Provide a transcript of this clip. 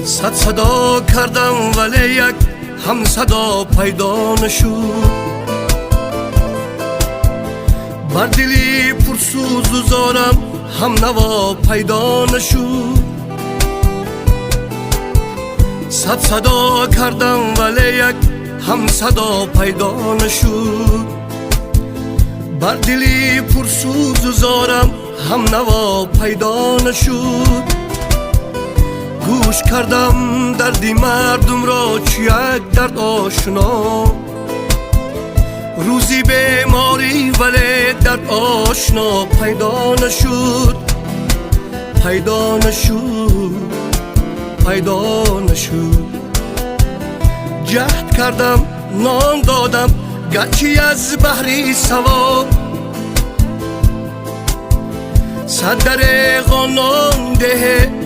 صد صدا کردم ولی یک هم صدا پیدا نشد. بر دلی پرسوز و زارم هم نوا پیدا نشد. صد صدا کردم ولی یک هم صدا پیدا نشد. بر دلی پرسوز و زارم هم نوا پیدا نشد. گوش کردم دردی مردم را چه یک درد آشنا. روزی بیماری ولی درد آشنا پیدا نشد. پیدا نشد، پیدا نشد. جهد کردم نان دادم گچی از بحری سوا. صد دریغ نان ده